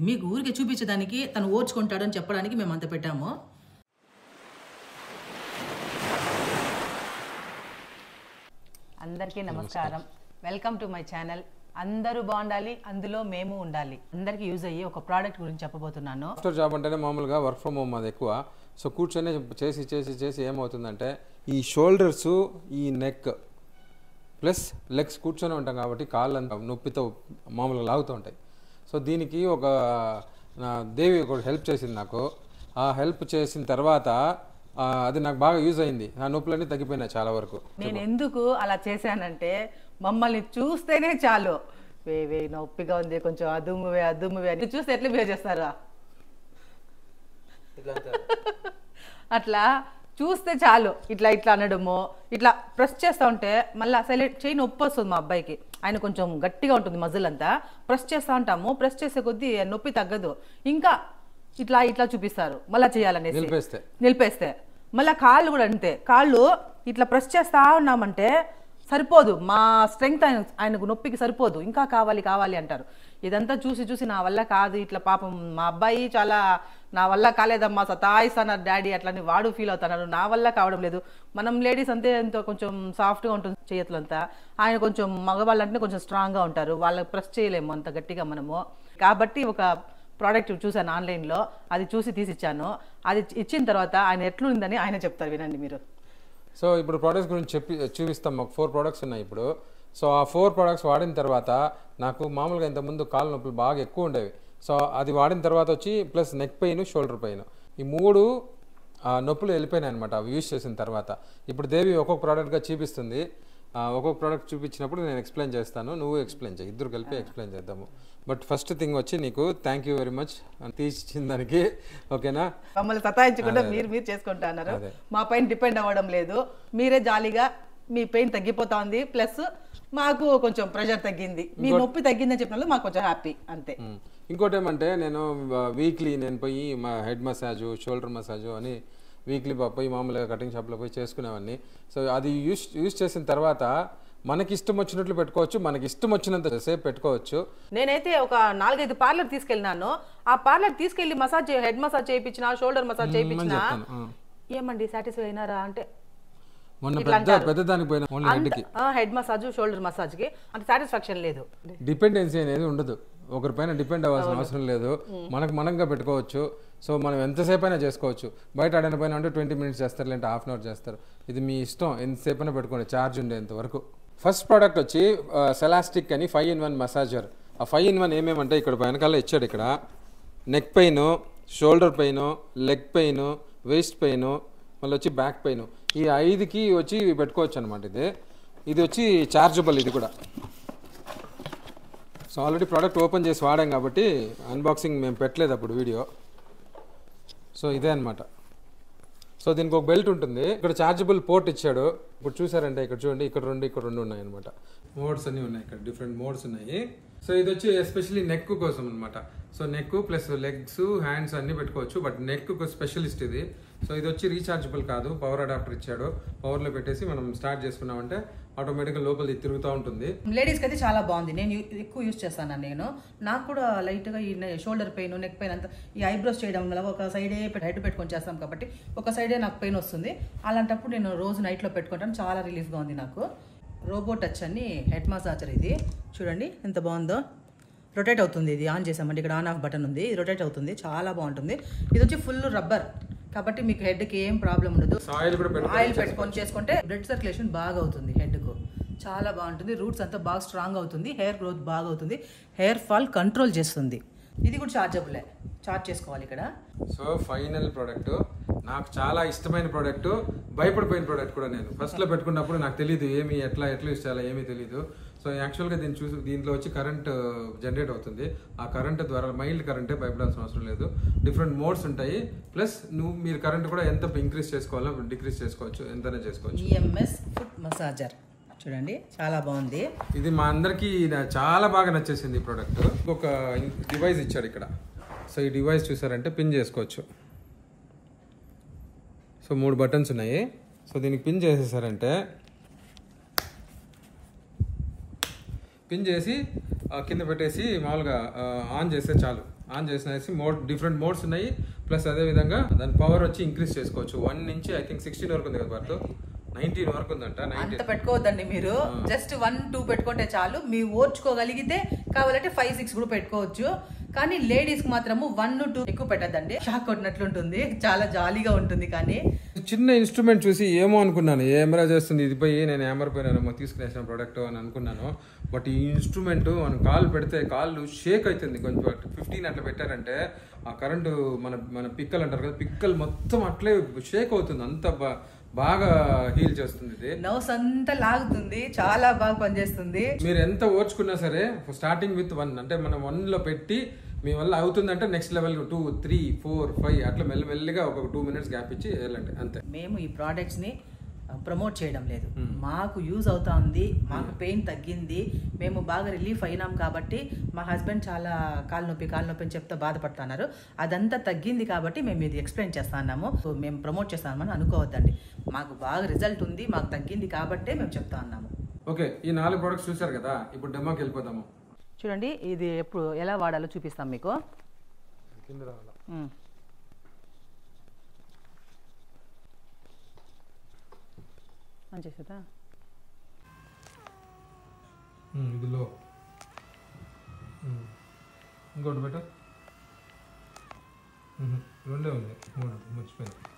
మీకు ఊరికి చూపించడానికి తను ఓర్చుకుంటాడని చెప్పడానికి మేము అంత పెట్టాము. అందరికీ నమస్కారం. Welcome to my channel. అందరూ బాగుండాలి, అందులో మేము ఉండాలి. అందరికీ యూజ్ అయ్యి ఒక ప్రోడక్ట్ గురించి చెప్పబోతున్నాను. సాఫ్ట్వేర్ జాబ్ అంటేనే మామూలుగా వర్క్ ఫ్రమ్ హోమ్ అది ఎక్కువ. సో కూర్చొని చేసి చేసి చేసి ఏమవుతుందంటే ఈ షోల్డర్స్, ఈ నెక్ ప్లస్ లెగ్స్ కూర్చొని ఉంటాం కాబట్టి కాళ్ళంతా నొప్పితో మామూలుగా లాగుతూ ఉంటాయి. సో దీనికి ఒక దేవి ఒకటి హెల్ప్ చేసింది నాకు. ఆ హెల్ప్ చేసిన తర్వాత అది నాకు బాగా యూజ్ అయింది. ఆ నొప్పులన్నీ తగ్గిపోయినాయి చాలా వరకు. నేను ఎందుకు అలా చేశానంటే మమ్మల్ని చూస్తేనే చాలు వే నొప్పిగా ఉంది, కొంచెం అదుమ్మువే అని చూస్తే ఎట్లా బిహేవ్ చేస్తారా? అట్లా చూస్తే చాలు ఇట్లా ఇట్లా అనడము, ఇట్లా ప్రెస్ చేస్తూ ఉంటే మళ్ళీ సైలెంట్ చేయి నొప్పి వస్తుంది. మా అబ్బాయికి, ఆయన కొంచెం గట్టిగా ఉంటుంది మజిల్ అంతా. ప్రెస్ చేస్తూ ఉంటాము, ప్రెస్ చేసే కొద్దీ నొప్పి తగ్గదు. ఇంకా ఇట్లా ఇట్లా చూపిస్తారు మళ్ళీ చేయాలనేసి నిలిపేస్తే. మళ్ళీ కాళ్ళు కూడా అంతే, కాళ్ళు ఇట్లా ప్రెస్ చేస్తూ ఉన్నామంటే సరిపోదు, మా స్ట్రెంగ్త్ ఆయనకు నొప్పికి సరిపోదు, ఇంకా కావాలి అంటారు. ఇదంతా చూసి చూసి నా వల్ల కాదు, ఇట్లా పాపం మా అబ్బాయి చాలా నా వల్ల కాలేదమ్మా సతాయిస్తున్నారు డాడీ అట్లని వాడు ఫీల్ అవుతున్నారు. నా వల్ల కావడం లేదు. మనం లేడీస్ అంతే ఎంతో కొంచెం సాఫ్ట్గా ఉంటుంది చేతులంతా, ఆయన కొంచెం మగవాళ్ళు అంటే కొంచెం స్ట్రాంగ్గా ఉంటారు, వాళ్ళకి ప్రెస్ చేయలేము అంత గట్టిగా మనము. కాబట్టి ఒక ప్రోడక్ట్ చూశాను ఆన్లైన్లో, అది చూసి తీసిచ్చాను. అది ఇచ్చిన తర్వాత ఆయన ఎట్లుందని ఆయన చెప్తారు, వినండి మీరు. సో ఇప్పుడు ప్రోడక్ట్స్ గురించి చూపిస్తాం. మాకు 4 ప్రోడక్ట్స్ ఉన్నాయి ఇప్పుడు. సో ఆ 4 ప్రోడక్ట్స్ వాడిన తర్వాత నాకు మామూలుగా ఇంతకుముందు కాళ్ళ నొప్పులు బాగా ఎక్కువ ఉండేవి. సో అది వాడిన తర్వాత వచ్చి plus neck pain, shoulder pain, ఈ 3 నొప్పులు వెళ్ళిపోయినాయి అనమాట అవి యూజ్ చేసిన తర్వాత. ఇప్పుడు దేవి ఒక్కొక్క ప్రోడక్ట్గా చూపిస్తుంది. ఒక్కొక్క ప్రోడక్ట్ చూపించినప్పుడు నేను ఎక్స్ప్లెయిన్ చేస్తాను, నువ్వు ఎక్స్ప్లెయిన్ చేయి, ఇద్దరు కలిపి ఎక్స్ప్లెయిన్ చేద్దాము. బట్ ఫస్ట్ థింగ్ వచ్చి నీకు థ్యాంక్ యూ వెరీ మచ్ తీసిన దానికి. ఓకేనా? మమ్మల్ని సతాయించకుండా మీరు చేసుకుంటున్నారు, మా పైన డిపెండ్ అవ్వడం లేదు. మీరే జాలీగా మీ పెయిన్ తగ్గిపోతుంది, ప్లస్ మాకు కొంచెం ప్రెషర్ తగ్గింది, మీ నొప్పి తగ్గిందని చెప్పినప్పుడు మాకు కొంచెం హ్యాపీ అంతే. ఇంకోటి ఏమంటే నేను వీక్లీ నేను పోయి మా హెడ్ మసాజు, షోల్డర్ మసాజు అని వీక్లీ పోయి మామూలుగా కటింగ్ షాప్లో పోయి చేసుకునేవాడిని. సో అది యూజ్ చేసిన తర్వాత మనకి ఇష్టం వచ్చినట్లు పెట్టుకోవచ్చు, మనకి ఇష్టం వచ్చినంత సేపు పెట్టుకోవచ్చు. నేనైతే ఒక 4-5 పార్లర్ తీసుకెళ్ళినాను. ఆ పార్లర్ తీసుకెళ్లి మసాజ్, హెడ్ మసాజ్ చేయించిన, షోల్డర్ మసాజ్ చేయించిన, ఏమండి సాటిస్ఫై అయినారా అంటే హెడ్ మసాజ్, షోల్డర్ మసాజ్ కి అంత సాటిస్ఫాక్షన్ లేదు. డిపెండెన్సీ అనేది ఉండదు, ఒకరిపైన డిపెండ్ అవ్వాల్సిన అవసరం లేదు, మనగా పెట్టుకోవచ్చు. సో మనం ఎంతసేపు అయినా చేసుకోవచ్చు. బయట ఆడిన పైన అంటే 20 మినిట్స్ చేస్తారు, లేదంటే హాఫ్ అన్ అవర్ చేస్తారు. ఇది మీ ఇష్టం, ఎంతసేపు అయినా పెట్టుకోండి, ఛార్జ్ ఉండేంత వరకు. ఫస్ట్ ప్రోడక్ట్ వచ్చి సెలాస్టిక్ అని 5-in-1 మసాజర్. ఆ 5-in-1 ఏమేమంటే ఇక్కడ వెనకాల ఇచ్చాడు. ఇక్కడ neck pain, shoulder pain, leg pain, waste pain, మళ్ళీ వచ్చి బ్యాక్ పెయిన్, ఈ 5కి వచ్చి పెట్టుకోవచ్చు అనమాట. ఇది వచ్చి చార్జబుల్. ఇది కూడా సో ఆల్రెడీ ప్రోడక్ట్ ఓపెన్ చేసి వాడాం కాబట్టి అన్బాక్సింగ్ మేము పెట్టలేదు అప్పుడు వీడియో. సో ఇదే అనమాట. సో దీనికి ఒక బెల్ట్ ఉంటుంది, ఇక్కడ చార్జబుల్ పోర్ట్ ఇచ్చాడు. ఇప్పుడు చూసారంటే ఇక్కడ చూడండి, ఇక్కడ రెండు ఉన్నాయి అనమాట. మోడ్స్ అన్నీ ఉన్నాయి, ఇక్కడ డిఫరెంట్ మోడ్స్ ఉన్నాయి. సో ఇది వచ్చి ఎస్పెషల్లీ నెక్ కోసం అనమాట. So neck plus legs, hands అన్ని పెట్టుకోవచ్చు. బట్ నెక్ స్పెషలిస్ట్ ఇది. సో ఇది వచ్చి రీఛార్జబుల్ కాదు, పవర్ అడాప్టర్ ఇచ్చాడు. పవర్లో పెట్టేసి మనం స్టార్ట్ చేసుకున్నామంటే ఆటోమేటిక్గా లోపల తిరుగుతూ ఉంటుంది. లేడీస్కి అయితే చాలా బాగుంది, నేను ఎక్కువ యూజ్ చేస్తాను. నాకు కూడా లైట్గా ఈ షోల్డర్ పెయిన్, నెక్ పెయిన్ అంతా ఈ ఐబ్రోస్ చేయడం వల్ల ఒక సైడే హెడ్ పెట్టుకొని చేస్తాం కాబట్టి ఒక సైడే నాకు పెయిన్ వస్తుంది. అలాంటప్పుడు నేను రోజు నైట్లో పెట్టుకుంటాను, చాలా రిలీఫ్గా ఉంది నాకు. రోబో టచ్ అని హెడ్ మసాజర్. ఇది చూడండి ఎంత బాగుందో, రొటేట్ అవుతుంది. ఇది ఆన్ చేసామంటే ఇక్కడ ఆన్ ఆఫ్ బటన్ ఉంది, రొటేట్ అవుతుంది, చాలా బాగుంటుంది. ఇది వచ్చి ఫుల్ రబ్బర్ కాబట్టి మీకు హెడ్కి ఏం ప్రాబ్లం ఉండదు. ఆయిల్ పెట్టుకొని చేసుకుంటే బ్లడ్ సర్క్యులేషన్ బాగా అవుతుంది హెడ్కు, చాలా బాగుంటుంది. రూట్స్ అంతా బాగా స్ట్రాంగ్ అవుతుంది, హెయిర్ గ్రోత్ బాగా అవుతుంది, హెయిర్ ఫాల్ కంట్రోల్ చేస్తుంది. ఇది కూడా చార్జబులే, చార్జ్ చేసుకోవాలి ఇక్కడ. సో ఫైనల్ ప్రోడక్ట్, నాకు చాలా ఇష్టమైన ప్రోడక్ట్, భయపడిపోయిన ప్రోడక్ట్ కూడా. నేను ఫస్ట్లో పెట్టుకున్నప్పుడు నాకు తెలియదు ఏమి ఎట్లా యూస్ చేయాలో ఏమీ తెలియదు. సో యాక్చువల్గా దీంట్లో వచ్చి కరెంట్ జనరేట్ అవుతుంది. ఆ కరెంట్ ద్వారా మైల్డ్ కరెంటే, భయపడాల్సిన అవసరం లేదు. డిఫరెంట్ మోడ్స్ ఉంటాయి. ప్లస్ మీరు కరెంట్ కూడా ఎంత ఇంక్రీజ్ చేసుకోవాలో డిక్రీజ్ చేసుకోవచ్చు, ఎంతైనా చేసుకోవచ్చు. EMS ఫుట్ మసాజర్ చూడండి, చాలా బాగుంది. ఇది మా అందరికీ చాలా బాగా నచ్చేసింది ఈ ప్రోడక్ట్. ఒక డివైస్ ఇచ్చాడు ఇక్కడ. సో ఈ డివైస్ చూసారంటే పిన్ చేసుకోవచ్చు. సో 3 బటన్స్ ఉన్నాయి. సో దీనికి పిన్ చేసేసారంటే పిన్ చేసి కింద పెట్టేసి మామూలుగా ఆన్ చేస్తే చాలు. ఆన్ చేసేసి డిఫరెంట్ మోడ్స్ ఉన్నాయి. ప్లస్ అదేవిధంగా దాని పవర్ వచ్చి ఇంక్రీజ్ చేసుకోవచ్చు. 1 నుంచి ఐ థింక్ 16 వరకు ఉంది కదా భారత్, 19 వరకు ఉందంట. అంత పెట్టుకోవద్దండి మీరు, జస్ట్ 1, 2 పెట్టుకుంటే చాలు. మీ ఓర్చుకోగలిగితే కావాలంటే 5, 6 కూడా పెట్టుకోవచ్చు. కానీ లేడీస్ కి మాత్రము 1, 2 ఎక్కువ పెట్టద్దండి, షాక్ కొట్టినట్లుంటుంది, చాలా జాలీగా ఉంటుంది. కానీ చిన్న ఇన్స్ట్రుమెంట్ చూసి ఏమో అనుకున్నాను, ఏమరా చేస్తుంది ఇది పోయి, నేను ఏమరిపోయినాను తీసుకునేసిన ప్రోడక్ట్ అని అనుకున్నాను. బట్ ఈ ఇన్స్ట్రుమెంట్ మనం కాలు పెడితే కాళ్ళు షేక్ అవుతుంది. కొంచెం 15 అట్లా పెట్టారంటే ఆ కరెంటు మన పిక్కలు అంటారు కదా, పిక్కలు మొత్తం అట్లే షేక్ అవుతుంది. అంత బాగా హీల్ చేస్తుంది. ఇది నర్వ్స్ అంతా లాగుతుంది, చాలా బాగా పనిచేస్తుంది. మీరు ఎంత ఓర్చుకున్నా సరే స్టార్టింగ్ విత్ 1 అంటే మనం 1 లో పెట్టి మీ వల్ల అవుతుందంటే నెక్స్ట్ లెవెల్ 2, 3, 4, 5 అట్లా మెల్లమెల్లిగా ఒక 2 minutes గ్యాప్ ఇచ్చి వెళ్ళండి అంతే. మేము ఈ ప్రోడక్ట్స్ ని ప్రమోట్ చేయడం లేదు, మాకు యూజ్ అవుతా ఉంది, మాకు పెయిన్ తగ్గింది, మేము బాగా రిలీఫ్ అయినాం. కాబట్టి మా హస్బెండ్ చాలా కాలు నొప్పి అని చెప్తే బాధపడుతున్నారు, అదంతా తగ్గింది కాబట్టి మేము ఇది ఎక్స్ప్లెయిన్ చేస్తున్నాము. సో మేము ప్రమోట్ చేస్తామని అనుకోవద్దండి, మాకు బాగా రిజల్ట్ ఉంది, మాకు తగ్గింది కాబట్టే మేము చెప్తా ఉన్నాము. ఓకే, ఈ 4 ప్రొడక్ట్స్ చూసారు కదా, ఇప్పుడు డెమోకి వెళ్ళిపోదాము. చూడండి, ఇది ఎప్పుడు ఎలా వాడాలో చూపిస్తాం మీకు. కింద రావాలా అని చేసేదా ఇదిలో ఇంకోటి పెట్ట 2 ఉంది, 3 మర్చిపోయింది.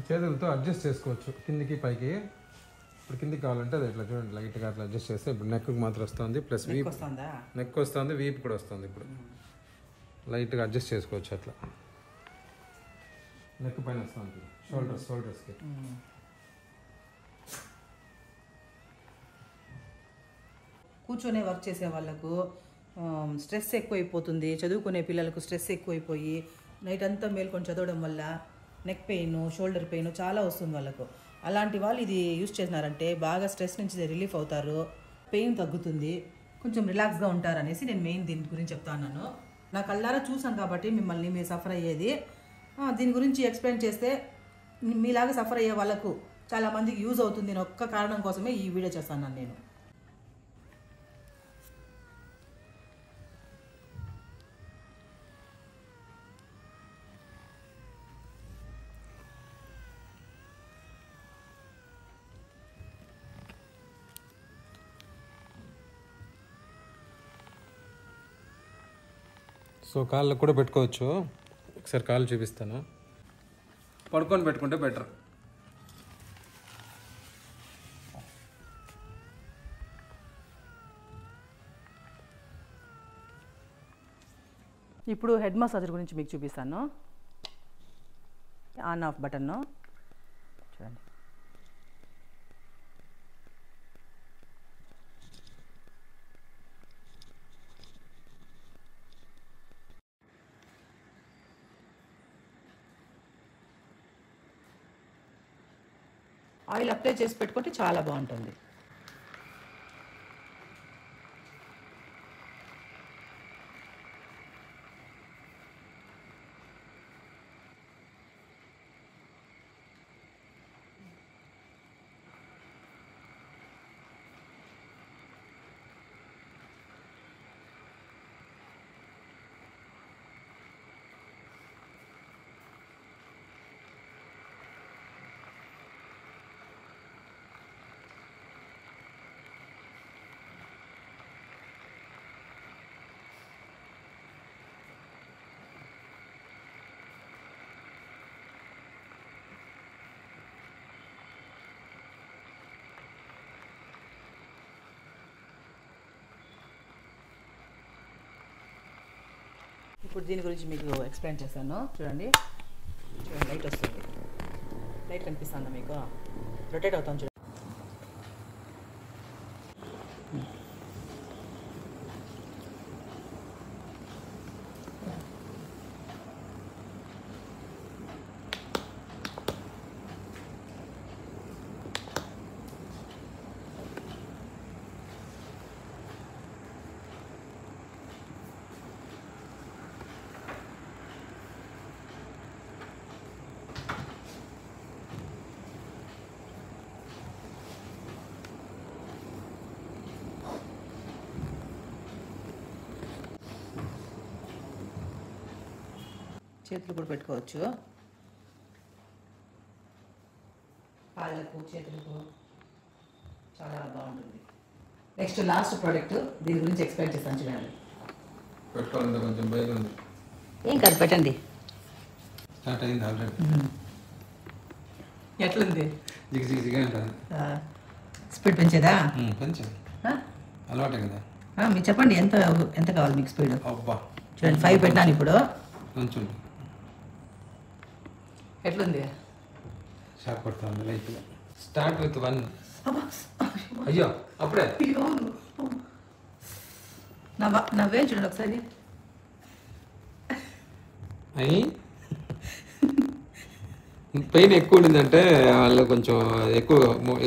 చేతులతో అడ్జస్ట్ చేసుకోవచ్చు కిందికి పైకి. ఇప్పుడు కిందికి కావాలంటే అది ఇట్లా చూడండి, లైట్గా అట్లా అడ్జస్ట్ చేస్తే ఇప్పుడు నెక్కి మాత్రం వస్తుంది, ప్లస్ వీప్ నెక్ వస్తుంది, వీప్ కూడా వస్తుంది. ఇప్పుడు లైట్గా అడ్జస్ట్ చేసుకోవచ్చు అట్లా, నెక్ పైన వస్తుంది, షోల్డర్స్కి. కూర్చొని వర్క్ చేసే వాళ్ళకు స్ట్రెస్ ఎక్కువైపోతుంది, చదువుకునే పిల్లలకు స్ట్రెస్ ఎక్కువైపోయి నైట్ అంతా మేల్కొని చదవడం వల్ల నెక్ పెయిన్, షోల్డర్ పెయిన్ చాలా వస్తుంది వాళ్ళకు. అలాంటి వాళ్ళు ఇది యూజ్ చేసినారంటే బాగా స్ట్రెస్ నుంచి రిలీఫ్ అవుతారు, పెయిన్ తగ్గుతుంది, కొంచెం రిలాక్స్గా ఉంటారు అనేసి నేను మెయిన్ దీని గురించి చెప్తా ఉన్నాను. నా కళ్ళారా చూసాను కాబట్టి మిమ్మల్ని మీరు సఫర్ అయ్యేది. దీని గురించి ఎక్స్ప్లెయిన్ చేస్తే మీలాగా సఫర్ అయ్యే వాళ్ళకు చాలామందికి యూజ్ అవుతుంది. నేను ఒక్క కారణం కోసమే ఈ వీడియో చేస్తాను నేను. సో కాళ్ళకు కూడా పెట్టుకోవచ్చు. ఒకసారి కాళ్ళు చూపిస్తాను. పడుకొని పెట్టుకుంటే బెటర్. ఇప్పుడు హెడ్ మసాజర్ గురించి మీకు చూపిస్తాను. ఆన్ ఆఫ్ బటన్ చూడండి. ఆయిల్ అప్లై చేసి పెట్టుకుంటే చాలా బాగుంటుంది. ఇప్పుడు దీని గురించి మీకు ఎక్స్ప్లెయిన్ చేస్తాను. చూడండి, లైట్ వస్తుంది, లైట్ కనిపిస్తుందా మీకు? రొటేట్ అవుతాం చూడండి. చేతులు కూడా పెట్టుకోవచ్చు, కాళ్ళకు చేతులకు చాలా బాగుంటుంది. నెక్స్ట్ లాస్ట్ ప్రోడక్ట్, దీని గురించి ఎక్స్ప్లెయిన్ చేస్తాను చూడండి. పెట్టుకోవాలంటే కొంచెం భయం ఉంది. ఏం కాదు, పెట్టండి. స్టార్ట్ అయింది ఆల్రెడీ. ఎట్లుంది? జిగి జిగి జిగి అంటుంది. స్పీడ్ పెంచేదా? పెంచండి, అలవాటే కదా. మీరు చెప్పండి ఎంత ఎంత కావాలి మీకు స్పీడ్? అబ్బా చూడండి 5 పెట్టాను ఇప్పుడు. కొంచెం ఎట్లుంది? షాక్ కొడుతుంది లైఫ్లో. Start with 1. అయ్యో అప్పుడే నా వేలు చూడండి ఒకసారి. అయ్యి పెయిన్ ఎక్కువ ఉండిందంటే వాళ్ళు కొంచెం ఎక్కువ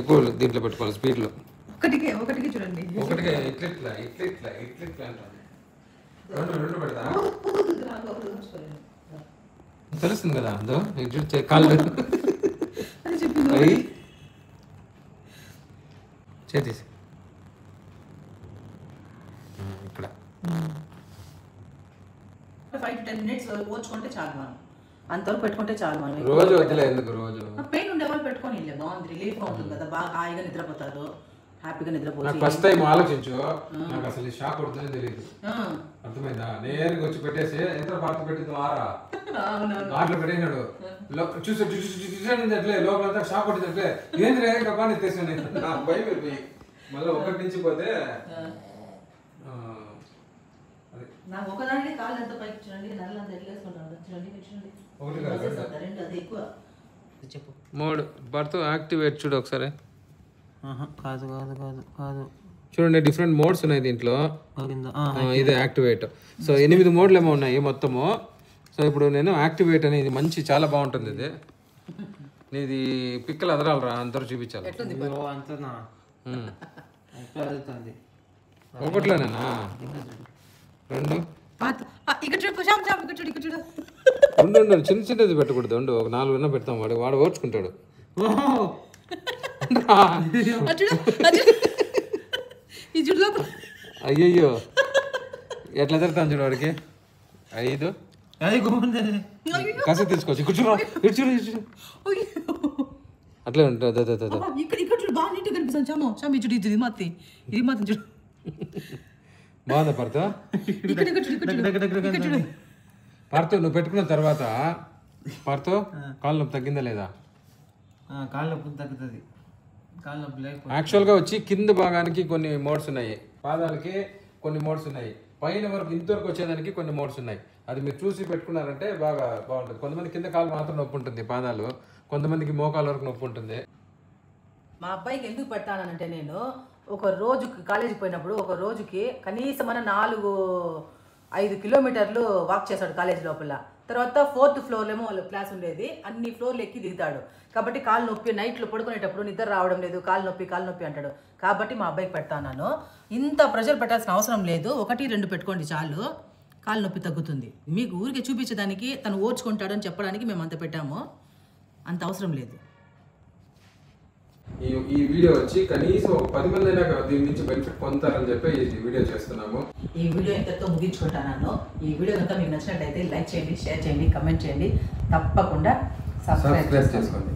ఎక్కువ దీంట్లో పెట్టుకోవాలి స్పీడ్లో. ఒకటికి చూడండి. ఒకటికే ఇట్లా ఇట్లా ఇట్లా ఇట్లా ఇట్లా అంటాను. రెండు పెడతా తెలుస్తుంది కదా. అందో ఇటు కాళ్ళు అయ్యి చేతీసి ఇక్కడ 5 to 10 minutes ఓచుకుంటే చాలు, మనం అంతవరకు పెట్టుకుంటే చాలు. మనం రోజు వదిలే ఎందుకు రోజు పెయిన్ ఉండే వాళ్ళు పెట్టుకొని బాగుంది, రిలీఫ్గా ఉంటుంది కదా, బాగా హాయిగా నిద్రపోతారు, హ్యాపీగా నిద్రపోతారు. ఫస్ట్ టైం ఆలోచించు, నాకు అసలు ఈ షాక్ కొడుతుందని తెలియదు. అర్థమైందా? నేరుగా వచ్చి పెట్టేసి ఎంత పార్త పెట్టింది ఆరా దాంట్లో పెట్టినాడు. చూసి అట్లే లోపలంతా షాక్ కొట్టింది అట్లే. ఏంది రే కపాన్ని ఎత్తేసాను నాకు భయం అయిపోయి. మళ్ళీ ఒకటి నుంచి పోతే నాకు ఒకదానికి కాళ్ళు ఎంత పైకి చూడండి, నల్ల అంత ఎట్లేసుకుంటాను చూడండి. రెండు అది ఎక్కువ. చెప్పు 3 భర్త యాక్టివేట్ చూడు ఒకసారి. కాదు కాదు కాదు కాదు చూడండి డిఫరెంట్ మోడ్స్ ఉన్నాయి దీంట్లో. ఇదే యాక్టివేట్. సో 8 మోడ్లు ఏమో ఉన్నాయి మొత్తము. సో ఇప్పుడు నేను యాక్టివేట్ అనేది మంచి చాలా బాగుంటుంది. ఇది నీది పిక్కలు అదరాలరా, అందరూ చూపించాలి. అంతనా ఒకట్లేనా 2 ఉండు చిన్న చిన్నది పెట్టకూడదు. ఉండు ఒక 4 విన్నా పెడతాం. వాడు ఓడ్చుకుంటాడు. అయ్యయ్యో ఎట్లా తిడతాను చూడు వాడికి. 5 కసి తీసుకోవచ్చు. కూర్చోరా అట్లే ఉంటుంది. బాగుందా భర్త? పార్తో నువ్వు పెట్టుకున్న తర్వాత పార్తో కాళ్ళు నొప్పి తగ్గిందా లేదా? కాళ్ళ నొప్పి తగ్గుతుంది. కాళ్ళ నొప్పి లేకపోతే యాక్చువల్గా వచ్చి కింద భాగానికి కొన్ని మోడ్స్ ఉన్నాయి, పాదాలకి కొన్ని మోడ్స్ ఉన్నాయి, పైన వరకు ఇంతవరకు వచ్చేదానికి కొన్ని మోడ్స్ ఉన్నాయి. అది మీరు చూసి పెట్టుకున్నారంటే బాగుంటుంది. కొంతమంది కింద కాళ్ళు మాత్రం నొప్పి ఉంటుంది పాదాలు, కొంతమందికి మోకాళ్ళ వరకు నొప్పి ఉంటుంది. మా అబ్బాయికి ఎందుకు పెడతానంటే, నేను ఒక రోజు కాలేజీకి పోయినప్పుడు ఒక రోజుకి కనీసం 4-5 కిలోమీటర్లు వాక్ చేస్తాడు కాలేజీ లోపల. తర్వాత 4th ఫ్లోర్లేమో వాళ్ళ క్లాస్ ఉండేది, అన్ని ఫ్లోర్లు ఎక్కి దిగుతాడు. కాబట్టి కాళ్ళు నొప్పి, నైట్లో పడుకునేటప్పుడు నిద్ర రావడం లేదు, కాళ్ళు నొప్పి అంటాడు. కాబట్టి మా అబ్బాయికి పెడతాను. ఇంత ప్రెషర్ పెట్టాల్సిన అవసరం లేదు, 1-2 పెట్టుకోండి చాలు, కాళ్ళు నొప్పి తగ్గుతుంది. మీకు ఊరికే చూపించడానికి, తను ఓర్చుకుంటాడు అని చెప్పడానికి మేము అంత పెట్టాము, అంత అవసరం లేదు. ఈ వీడియో వచ్చి కనీసం 10 మంది అయినా దీని నుంచి బెనిఫిట్ పొందుతారని చెప్పి ఈ వీడియో చేస్తున్నాము. ఈ వీడియో ఇంతతో ముగించుకుంటాను. ఈ వీడియో కనుక మీకు నచ్చినట్లయితే లైక్ చేయండి, షేర్ చేయండి, కమెంట్ చేయండి, తప్పకుండా సబ్స్క్రైబ్ చేసుకోండి.